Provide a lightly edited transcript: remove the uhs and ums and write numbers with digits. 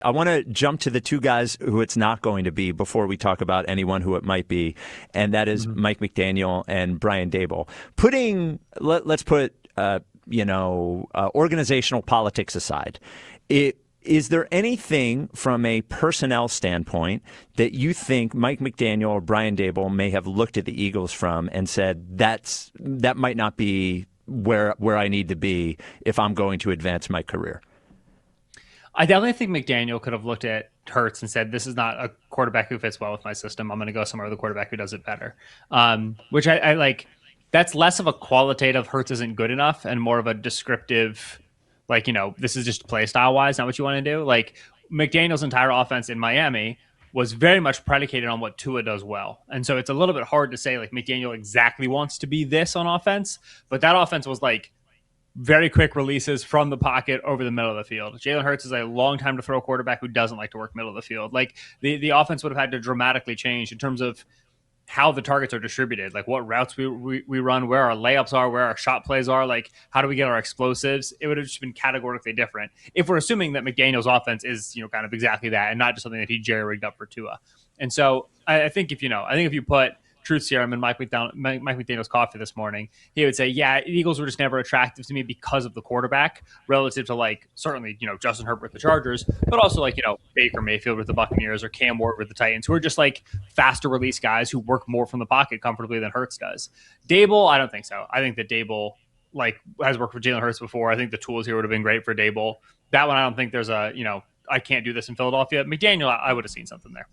I want to jump to the two guys who it's not going to be before we talk about anyone who it might be, and that is Mike McDaniel and Brian Daboll. Let's put organizational politics aside. Is there anything from a personnel standpoint that you think Mike McDaniel or Brian Daboll may have looked at the Eagles from and said that might not be where I need to be if I'm going to advance my career? I definitely think McDaniel could have looked at Hurts and said, this is not a quarterback who fits well with my system. I'm going to go somewhere with a quarterback who does it better. Which I like. That's less of a qualitative Hurts isn't good enough and more of a descriptive, this is just play style wise, not what you want to do. Like McDaniel's entire offense in Miami was very much predicated on what Tua does well. And so it's a little bit hard to say like McDaniel exactly wants to be this on offense, but that offense was like very quick releases from the pocket over the middle of the field. Jalen Hurts is a long time to throw a quarterback who doesn't like to work middle of the field. Like the offense would have had to dramatically change in terms of how the targets are distributed, like what routes we run, where our layups are, where our shot plays are, like how do we get our explosives. It would have just been categorically different if we're assuming that McDaniel's offense is, kind of exactly that and not just something that he jerry-rigged up for Tua. And so I think if you put truth serum in Mike McDaniel's coffee this morning, he would say, yeah, Eagles were just never attractive to me because of the quarterback relative to certainly, Justin Herbert with the Chargers, but also Baker Mayfield with the Buccaneers or Cam Ward with the Titans, who are just faster release guys who work more from the pocket comfortably than Hurts does. Daboll, I don't think so. I think that Daboll has worked for Jalen Hurts before. I think the tools here would have been great for Daboll. That one, I don't think there's I can't do this in Philadelphia. McDaniel, I would have seen something there.